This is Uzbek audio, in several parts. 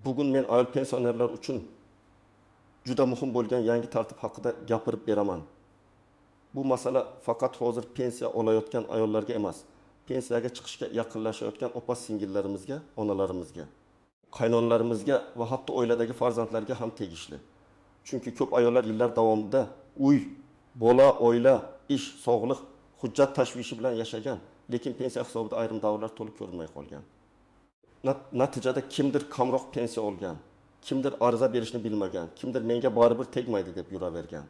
Bugun men ayol pensionerlar uchun juda muhim bo'lgan yangi tartib haqida gapirib beraman. Bu masala faqat hozir pensiya olayotgan ayollarga emas, pensiyaga chiqishga yaqinlashayotgan opa-singillarimizga, onalarimizga, qaynonalarimizga va hatto oiladagi farzandlarga ham tegishli. Chunki ko'p ayollar yillar davomida uy, bola, oila, ish, sog'liq, hujjat tashvishi bilan yashagan, lekin pensiya hisobida ayrim davrlar to'liq ko'rinmay qolgan. Natijada kimdir kamroq pensiya olgan, kimdir ariza berishni bilmagan, kimdir menga baribir tegmaydi deb yuravergan.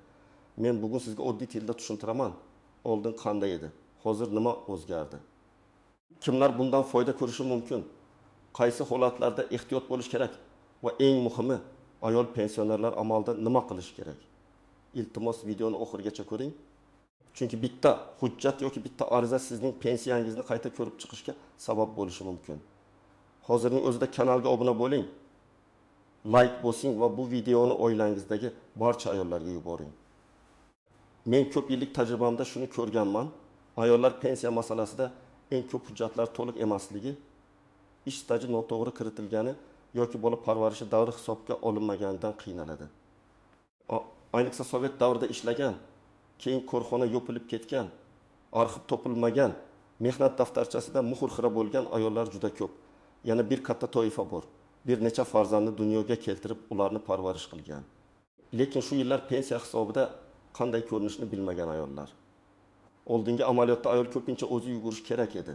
Men bugun sizga oddiy tilda tushuntiraman. Oldin qanday edi? Hozir nima o'zgardi? Kimlar bundan foyda ko'rishi mumkin? Qaysi holatlarda ehtiyot bo'lish kerak? Va eng muhimi, ayol pensionerlar amalda nima qilish kerak? Iltimos videoni oxirigacha ko'ring. Chunki bitta hujjat yoki bitta ariza sizning pensiyangizni qayta ko'rib chiqishga sabab bo'lishi mumkin. Hozirning o'zida kanalga obuna bo'ling. Like bosing va bu videoni oilangizdagi barcha ayollarga yuboring. Men ko'p yillik tajribamda shuni ko'rganman. Ayollar pensiya masalasida eng ko'p hujjatlar to'liq emasligi, ish staji noto'g'ri kiritilgani yoki bola parvarishi davri hisobga olinmaganidan qiynaladi. Ayniqsa Sovet davrida ishlagan, keyin korxona yopilib ketgan, arxiv topilmagan, mehnat daftarchasida muhr-xira bo'lgan ayollar juda ko'p. Yana bir katta toifa bor. Bir necha farzandni dunyoga keltirib, ularni parvarish qilgan. Lekin shu yillar pensiya hisobida qanday ko'rinishni bilmagan ayollar. Oldingi amaliyotda ayol ko'pincha o'zi yugurish kerak edi.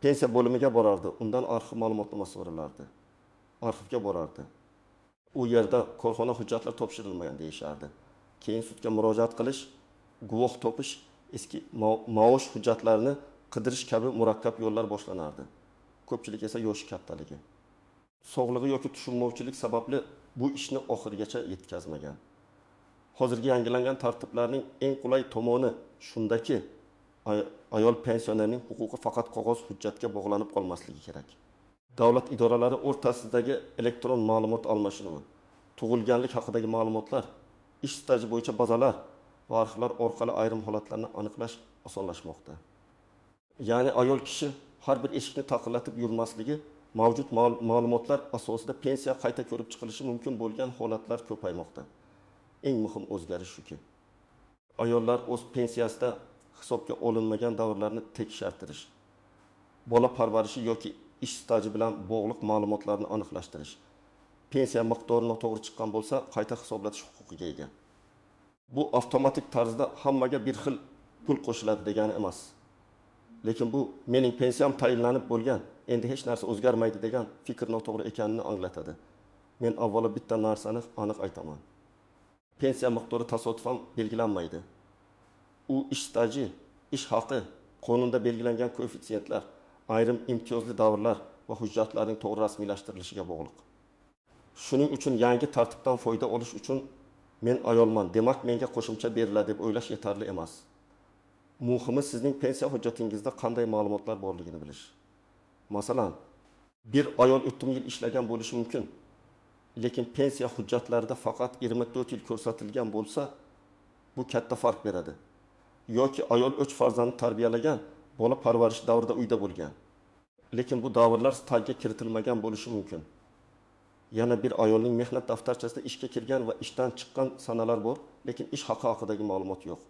Pensiya bo'limiga borardi, undan arxiv ma'lumotnoma so'ralardi. Arxivga borardi. U yerda korxona hujjatlar topshirilmagan deyishardi. Keyin sudga murojaat qilish, guvoh topish, eski maosh hujjatlarini qidirish kabi murakkab yo'llar boshlanardi. Ko'pchilik esa yoshi kattaligi, sog'lig'i yoki tushunmovchilik sababli bu ishni oxirigacha yetkazmagan. Hozirgi yangilangan tartiblarning eng qulay tomoni shundaki, ayol pensionerining huquqi faqat qog'oz hujjatga bog'lanib qolmasligi kerak. Davlat idoralari o'rtasidagi elektron ma'lumot almashinuvi, tug'ilganlik haqidagi ma'lumotlar, ish staji bo'yicha bazalar va arxivlar orqali ayrim holatlarni aniqlash osonlashmoqda. Ya'ni ayol kishi har bir eshikni taqillatib yurmasligi, mavjud ma'lumotlar asosida pensiya qayta ko'rib chiqilishi mumkin bo'lgan holatlar ko'paymoqda. Eng muhim o'zgarish shuki, ayollar o'z pensiyasida hisobga olinmagan davrlarni tekshirdirish, bola parvarishi yoki ish staji bilan bog'liq ma'lumotlarni aniqlashtirish, pensiya miqdori noto'g'ri chiqqan bo'lsa qayta hisoblatish huquqiga ega. Bu avtomatik tarzda hammaga bir xil pul qo'shiladi degani emas. Lekin bu mening pensiyam tayinlanib bo'lgan, endi hech narsa o'zgarmaydi degan fikr noto'g'ri ekanini anglatadi. Men avvalo bitta narsani aniq aytaman. Pensiya miqdori tasodifan belgilanmaydi. U ish staji, ish haqi, qonunda belgilangan koeffitsiyentlar, ayrim imtiyozli davrlar va hujjatlarning to'g'ri rasmiylashtirilishiga bog'liq. Shuning uchun yangi tartibdan foyda olish uchun men ayolman, demak menga qo'shimcha beriladi deb o'ylash yetarli emas. Muhimi sizning pensiya hujjatingizda qanday ma'lumotlar borligini bilish. Masalan, bir ayol 30 yil ishlagan bo'lishi mumkin, lekin pensiya hujjatlarida faqat 24 yil ko'rsatilgan bo'lsa, bu katta farq beradi. Yoki ayol 3 farzandni tarbiyalagan, bola parvarish davrida uyda bo'lgan, lekin bu davrlar stajga kiritilmagan bo'lishi mumkin. Yana bir ayolning mehnat daftarchasida ishga kirgan va ishdan chiqqan sanalar bor, lekin ish haqi haqidagi ma'lumot yo'q.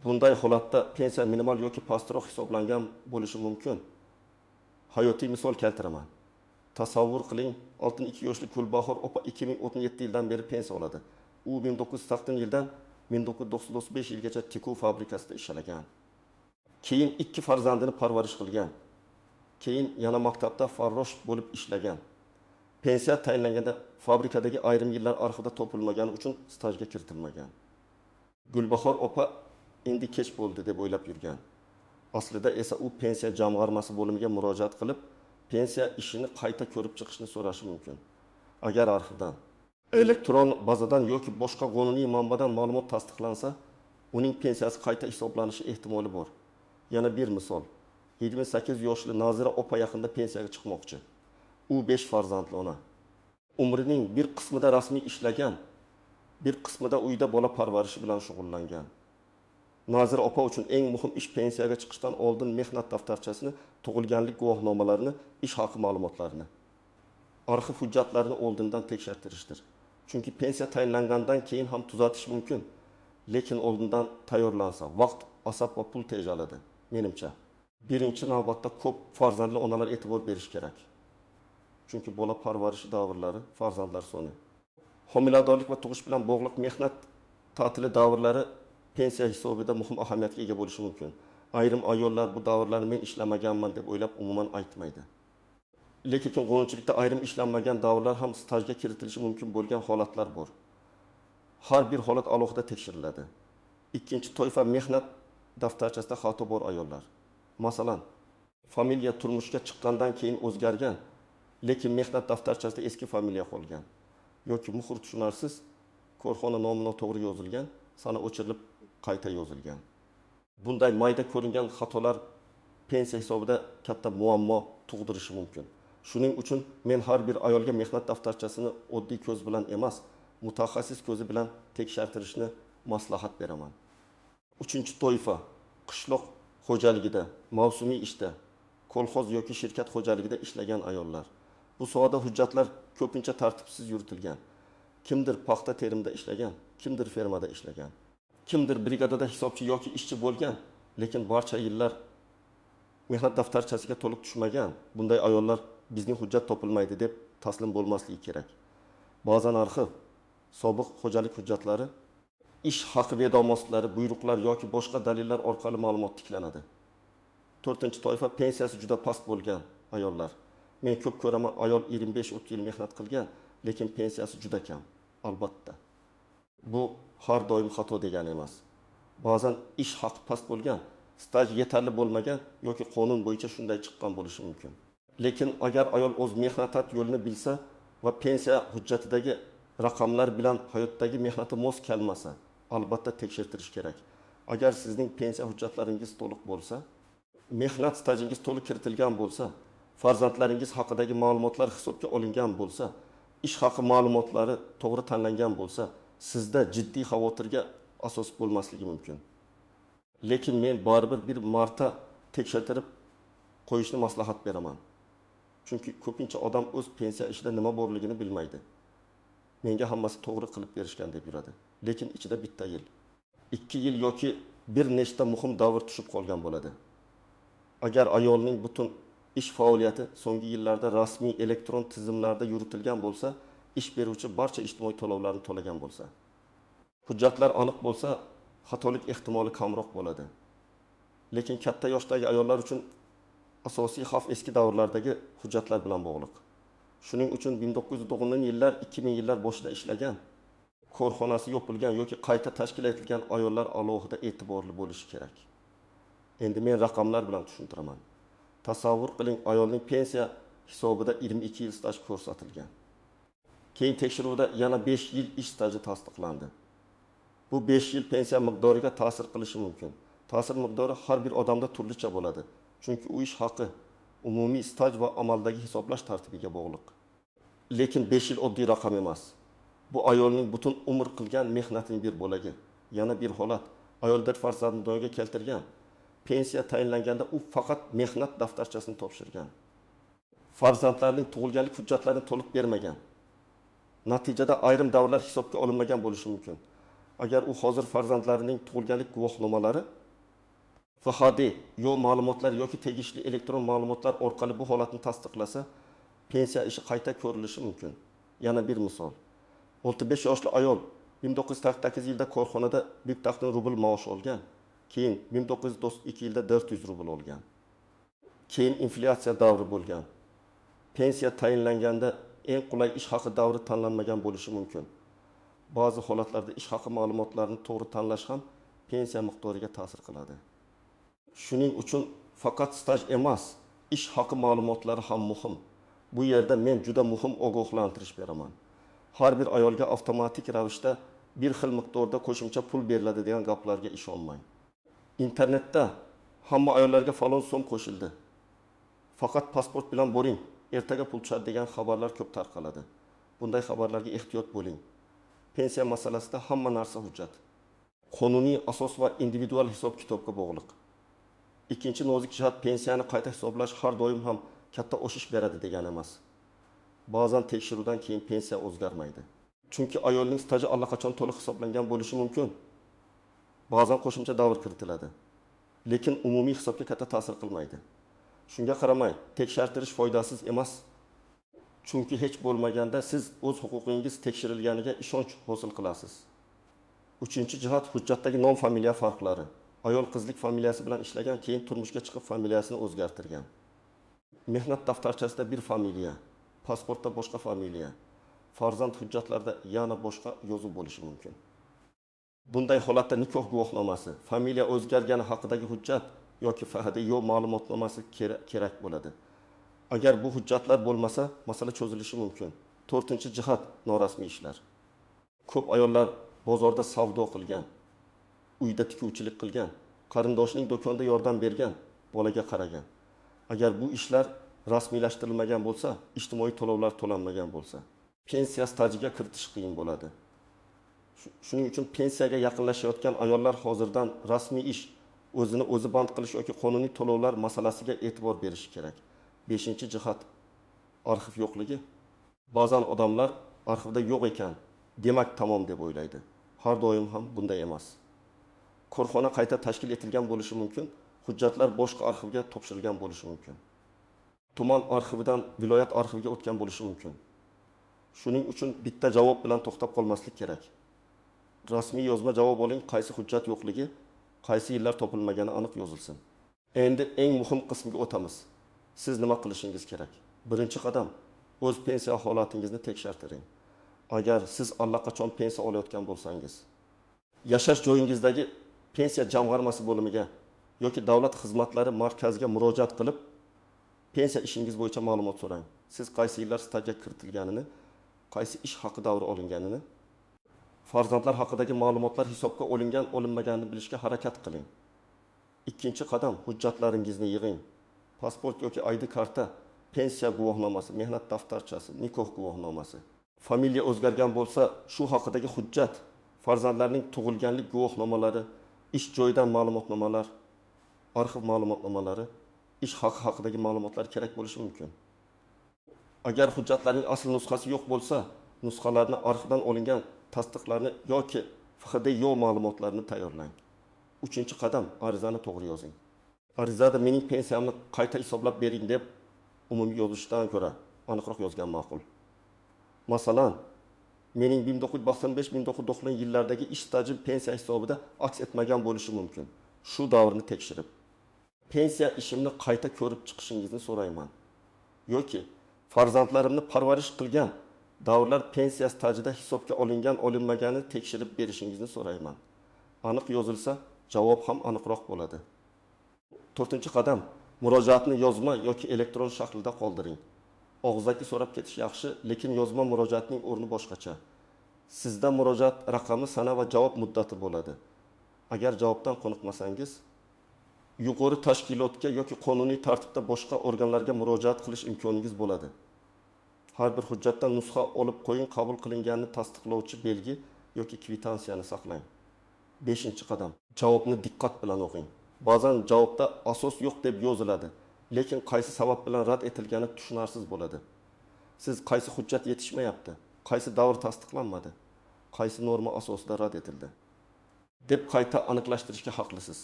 Bunday holatda pensiya minimal yoki pastroq hisoblangan bo'lishi mumkin. Hayotiy misol keltiraman. Tasavvur qiling, 62 yoshli Gulbahor opa 2017 yildan beri pensiya oladi. U 1980 yildan 1995 yilgacha tikuv fabrikasida ishlagan. Keyin 2 farzandini parvarish qilgan. Keyin yana maktabda farrosh bo'lib ishlagan. Pensiya tayinlanganda fabrikadagi ayrim yillar arxivda topilmagani uchun stajga kiritilmagan. Gulbahor opa endi kech bo'ldi deb o'ylab yurgan. Aslida esa u pensiya jamg'armasi bo'limiga murojaat qilib, pensiya ishini qayta ko'rib chiqishni so'rashi mumkin. Agar arxivdan, elektron bazadan yoki boshqa qonuniy manbadan ma'lumot tasdiqlansa, uning pensiyasi qayta hisoblanishi ehtimoli bor. Yana bir misol. 28 yoshli Nazira opa yaqinda pensiyaga chiqmoqchi. U 5 farzandli ona. Umrining bir qismida rasmiy ishlagan, bir qismida uyda bola parvarishi bilan shug'ullangan. Nazira opa uchun eng muhim ish pensiyaga chiqishdan oldin mehnat daftarchasini, tug'ilganlik guvohnomalarini, ish haqi ma'lumotlarini. arxiv hujjatlarini oldindan tekshirtirishdir. Chunki pensiya tayinlangandan keyin ham tuzatish mumkin. Lekin oldindan tayyorlansa, vaqt, asab va pul tejaladi, menimcha. Birinchi navbatda ko'p farzandli onalar e'tibor berish kerak. Chunki bola parvarishi davrlari farzandlar soni. Homiladorlik va tug'ish bilan bog'liq mehnat ta'tili davrlari pensiya hisobida muhim ahamiyatga ega bo'lishi mumkin. Ayrim ayollar bu davrlarni men ishlamaganman deb o'ylab umuman aytmaydi. Lekin qonunchilikda ayrim ishlanmagan davrlar ham stajga kiritilishi mumkin bo'lgan holatlar bor. Har bir holat alohida tekshiriladi. Ikkinchi toifa mehnat daftarchasida xato bor ayollar. Masalan, familiya turmushga chiqqandan keyin o'zgargan, lekin mehnat daftarchasida eski familiya qolgan. Yoki muhr tushunarsiz, korxona nomi noto'g'ri yozilgan, sana o'chirilib qayta yozilgan. Bunday mayda ko'ringan xatolar pensiya hisobida katta muammo tug'dirishi mumkin. Shuning uchun men har bir ayolga mehnat daftarchasini oddiy ko'z bilan emas, mutaxassis ko'zi bilan tekshirtirishni maslahat beraman. Uchinchi toifa qishloq xo'jaligida, mavsumiy ishda, kolxoz yoki shirkat xo'jaligida ishlagan ayollar. Bu sohada hujjatlar ko'pincha tartibsiz yuritilgan. Kimdir paxta terimida ishlagan, kimdir fermada ishlagan, kimdir brigadada hisobchi yoki ishchi bo'lgan, lekin barcha yillar mehnat daftarchasiga to'liq tushmagan. Bunday ayollar bizning hujjat topilmaydi deb taslim bo'lmasligi kerak. Ba'zan arxiv, sobiq xo'jalik hujjatlari, ish haqi vedomotlari, buyruqlar yoki boshqa dalillar orqali ma'lumot tiklanadi. To'rtinchi toifa pensiyasi juda past bo'lgan ayollar. Men ko'p ko'raman, ayol 25-30 yil mehnat qilgan, lekin pensiyasi juda kam. Albatta. Bu har doim xato degani emas. Ba'zan ish haqi past bo'lgan, staj yetarli bo'lmagan yoki qonun bo'yicha shunday chiqqan bo'lishi mumkin. Lekin agar ayol o'z mehnat yo'lini bilsa va pensiya hujjatidagi raqamlar bilan hayotdagi mehnati mos kelmasa, albatta tekshirtirish kerak. Agar sizning pensiya hujjatlaringiz to'liq bo'lsa, mehnat stajingiz to'liq kiritilgan bo'lsa, farzandlaringiz haqidagi ma'lumotlar hisobga olingan bo'lsa, ish haqi ma'lumotlari to'g'ri tanlangan bo'lsa, sizda jiddiy xavotirga asos bo'lmasligi mumkin. Lekin men baribir bir marta tekshirtirib qo'yishni maslahat beraman. Chunki ko'pincha odam o'z pensiya ishida nima borligini bilmaydi. Menga hammasi to'g'ri qilib berishgan deb yuradi. Lekin ichida bitta yil, 2 yil yoki bir nechta muhim davr tushib qolgan bo'ladi. Agar ayolning butun ish faoliyati so'nggi yillarda rasmiy elektron tizimlarda yuritilgan bo'lsa, ish beruvchi barcha ijtimoiy to'lovlarni to'lagan bo'lsa, hujjatlar aniq bo'lsa, xatolik ehtimoli kamroq bo'ladi. Lekin katta yoshdagi ayollar uchun asosiy xavf eski davrlardagi hujjatlar bilan bog'liq. Shuning uchun 1990-yillar, 2000-yillar boshida ishlagan, korxonasi yopilgan yoki qayta tashkil etilgan ayollar alohida e'tiborli bo'lishi kerak. Endi men raqamlar bilan tushuntiraman. Tasavvur qiling, ayolning pensiya hisobida 22 yil staj ko'rsatilgan. Keyin tekshiruvda yana 5 yil ish staji tasdiqlandi. Bu 5 yil pensiya miqdoriga ta'sir qilishi mumkin. Ta'sir miqdori har bir odamda turlicha bo'ladi. Chunki u ish haqi umumiy staj va amaldagi hisoblash tartibiga bog'liq. Lekin 5 yil oddiy raqam emas. Bu ayolning butun umr qilgan mehnatining bir bo'lagi. Yana bir holat, ayol bir farzandni dunyoga keltirgan. Pensiya tayinlanganda u faqat mehnat daftarchasini topshirgan. Farzandlarning tug'ilganlik hujjatlarini to'liq bermagan. Natijada ayrim davrlar hisobga olinmagan bo'lishi mumkin. Agar u hozir farzandlarining tug'ilganlik guvohnomalari FHD yo ma'lumotlar yoki tegishli elektron ma'lumotlar orqali bu holatni tasdiqlasa, pensiya ishi qayta ko'rilishi mumkin. Yana bir misol. 35 yoshli ayol 1948 yilda korxonada 1 rubl maosh olgan. Keyin 1992 yilda 400 rubl olgan. Keyin inflyatsiya davri bo'lgan. Pensiya tayinlanganda eng qulay ish haqi davri tanlanmagan bo'lishi mumkin. Ba'zi holatlarda ish haqi ma'lumotlarini to'g'ri tanlash ham pensiya miqdoriga ta'sir qiladi. Shuning uchun faqat staj emas, ish haqi ma'lumotlari ham muhim. Bu yerda men juda muhim ogohlantirish beraman. Har bir ayolga avtomatik ravishda bir xil miqdorda qo'shimcha pul beriladi degan gaplarga ishonmang. Internetda hamma ayollarga falon so'm qo'shildi. Faqat pasport bilan boring, ertaga pul tushadi degan xabarlar ko'p tarqaladi. Bunday xabarlarga ehtiyot bo'ling. Pensiya masalasida hamma narsa hujjat. Qonuniy asos va individual hisob-kitobga bog'liq. Ikkinchi nozik jihat, pensiyani qayta hisoblash har doim ham katta oshish beradi degani emas. Ba'zan tekshiruvdan keyin pensiya o'zgarmaydi. Chunki ayolning staji allaqachon to'liq hisoblangan bo'lishi mumkin. Ba'zan qo'shimcha davr kiritiladi. Lekin umumiy hisobga katta ta'sir qilmaydi. Shunga qaramay, tekshirdirish foydasiz emas. Chunki hech bo'lmaganda siz o'z huquqingiz tekshirilganiga ishonch hosil qilasiz. Uchinchi jihat hujjatdagi nom familiya farqlari. Ayol qizlik familiyasi bilan ishlagan, keyin turmushga chiqib familiyasini o'zgartirgan. Mehnat daftarchasida bir familiya, pasportda boshqa familiya, farzand hujjatlarida yana boshqa yozuv bo'lishi mumkin. Bunday holatda nikoh guvohnomasi, familiya o'zgargani haqidagi hujjat yoki FHDYO ma'lumotnomasi kerak bo'ladi. Agar bu hujjatlar bo'lmasa, masala cho'zilishi mumkin. 4-jihat norasmiy ishlar. Ko'p ayollar bozorda savdo qilgan, uyda tikuvchilik qilgan, qarindoshining do'konda yordam bergan, bolaga qaragan. Agar bu ishlar rasmiylashtirilmagan bo'lsa, ijtimoiy to'lovlar to'lanmagan bo'lsa, pensiya stajiga kiritish qiyin bo'ladi. Shuning uchun pensiyaga yaqinlashayotgan ayollar hozirdan rasmiy ish, o'zini o'zi band qilish yoki qonuniy to'lovlar masalasiga e'tibor berishi kerak. 5-jihat arxiv yo'qligi. Ba'zan odamlar arxivda yo'q ekan, demak tamom deb o'ylaydi. Har doim ham bunday emas. Korxona qayta tashkil etilgan bo'lishi mumkin, hujjatlar boshqa arxivga topshirilgan bo'lishi mumkin. Tuman arxividan viloyat arxiviga o'tgan bo'lishi mumkin. Shuning uchun bitta javob bilan to'xtab qolmaslik kerak. Rasmiy yozma javob oling, qaysi hujjat yo'qligi, qaysi yillar topilmagani aniq yozilsin. Endi eng muhim qismiga o'tamiz. Siz nima qilishingiz kerak? Birinchi qadam, o'z pensiya holatingizni tekshirtiring. Agar siz allaqachon pensiya olayotgan bo'lsangiz, yashash joyingizdagi pensiya jamg'armasi bo'limiga yoki davlat xizmatlari markaziga murojaat qilib, pensiya ishingiz bo'yicha ma'lumot so'rang. Siz qaysi yillar stajga kiritilganini, qaysi ish haqi davri olinganini, farzandlar haqidagi ma'lumotlar hisobga olingan, olinmaganini bilishga harakat qiling. Ikkinchi qadam, hujjatlaringizni yig'ing. Pasport yoki ID karta, pensiya guvohnomasi, mehnat daftarchasi, nikoh guvohnomasi. Familiya o'zgargan bo'lsa, shu haqidagi hujjat, farzandlarning tug'ilganlik guvohnomalari, ish joyidan ma'lumotnomalar, arxiv ma'lumotnomalari, ish haqi haqidagi ma'lumotlar kerak bo'lishi mumkin. Agar hujjatlarning asl nusxasi yo'q bo'lsa, nusxalarni arxivdan olingan tasdiqlarni yoki FHDYO ma'lumotlarini tayyorlang. 3-qadam, arizani to'g'ri yozing. Arizada mening pensiyamni qayta hisoblab bering deb umumiy yozishdan ko'ra aniqroq yozgan ma'qul. Masalan, mening 1995-1990 yillardagi ish stajim pensiya hisobida aks etmagan bo'lishi mumkin. Shu davrni tekshirib, pensiya ishimni qayta ko'rib chiqishingizni so'rayman. Yoki farzandlarimni parvarish qilgan davrlar pensiya stajida hisobga olingan, olinmagani tekshirib berishingizni so'rayman. Aniq yozilsa, javob ham aniqroq bo'ladi. 4-qadam, murojaatni yozma yoki elektron shaklda qoldiring. Og'zaki so'rab ketish yaxshi, lekin yozma murojaatning o'rni boshqacha. Sizda murojaat raqami, sana va javob muddati bo'ladi. Agar javobdan qoniqmasangiz, yuqori tashkilotga yoki qonuniy tartibda boshqa organlarga murojaat qilish imkoningiz bo'ladi. Har bir hujjatdan nusxa olib qo'ying, qabul qilinganini tasdiqlovchi belgi yoki kvitansiyani saqlang. 5-qadam, javobni diqqat bilan o'qing. Ba'zan javobda asos yo'q deb yoziladi, lekin qaysi sabab bilan rad etilgani tushunarsiz bo'ladi. Siz qaysi hujjat yetishmayapti, qaysi davr tasdiqlanmadi, qaysi norma asosida rad etildi deb qayta aniqlashtirishga haqlisiz.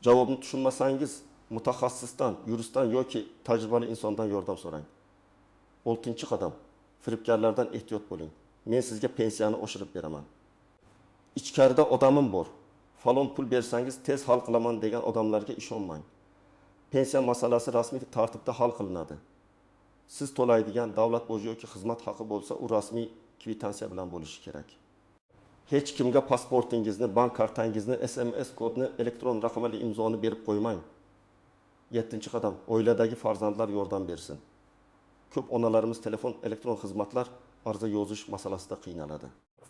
Javobni tushunmasangiz, mutaxassisdan, yuristdan yoki tajribali insondan yordam so'rang. 6-qadam, firibgarlardan ehtiyot bo'ling. Men sizga pensiyani oshirib beraman. Ichkarida odamim bor. Falon pul bersangiz tez hal qilaman degan odamlarga ishonmang. Pensiya masalasi rasmiy tartibda hal qilinadi. Siz to'laydigan davlat boji yoki xizmat haqi bo'lsa, u rasmiy kvitansiya bilan bo'lishi kerak. Hech kimga pasportingizni, bank kartangizni, SMS kodni, elektron raqamli imzoni berib qo'ymang. 7-qadam, oiladagi farzandlar yordam bersin. Ko'p onalarimiz telefon, elektron xizmatlar ariza yozish masalasida qiynaladi.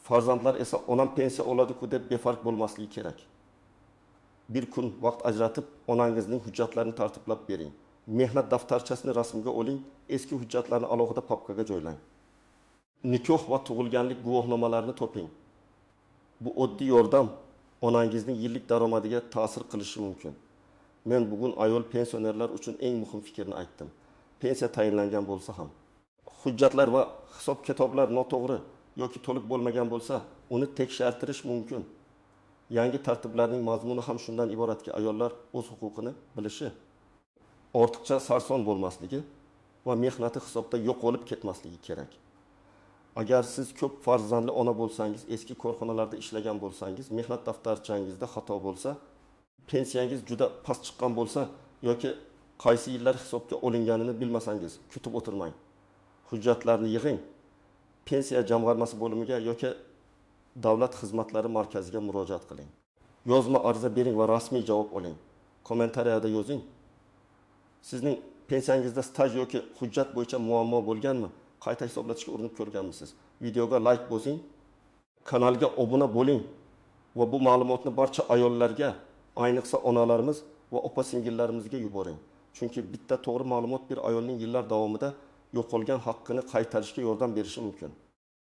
Farzandlar esa onam pensiya oladi-ku deb befarq bo'lmasligi kerak. Bir kun vaqt ajratib, onangizning hujjatlarini tartiblab bering. Mehnat daftarchasini rasmga oling, eski hujjatlarni alohida papkaga joylang. Nikoh va tug'ilganlik guvohnomalarini toping. Bu oddiy yordam onangizning yillik daromadiga ta'sir qilishi mumkin. Men bugun ayol pensionerlar uchun eng muhim fikrni aytdim. Pensiya tayinlangan bo'lsa ham. hujjatlar va hisob kitoblar noto'g'ri yoki to'liq bo'lmagan bo'lsa, uni tekshartirish mumkin. Yangi tartiblarning mazmuni ham shundan iboratki, ayollar o'z huquqini bilishi, ortiqcha sarson bo'lmasligi va mehnati hisobda yo'q bo'lib ketmasligi kerak. Agar siz ko'p farzandli ona bo'lsangiz, eski korxonalarda ishlagan bo'lsangiz, mehnat daftarchangizda xato bo'lsa, pensiyangiz juda past chiqqan bo'lsa yoki qaysi yillar hisobga olinganini bilmasangiz, kutib o'tirmang. Hujjatlarni yig'ing. Pensiya jamg'armasi bo'limiga yoki davlat xizmatlari markaziga murojaat qiling. Yozma ariza bering va rasmiy javob oling. Kommentariyada yozing. Sizning pensiyangizda staj yoki hujjat bo'yicha muammo bo'lganmi? Qayta hisoblatishga urinib ko'rganmisiz? Videoga like bosing, kanalga obuna bo'ling va bu ma'lumotni barcha ayollarga, ayniqsa onalarimiz va opa-singillarimizga yuboring. Chunki bitta to'g'ri ma'lumot bir ayolning yillar davomida yo'qolgan haqqini qaytarishga yordam berishi mumkin.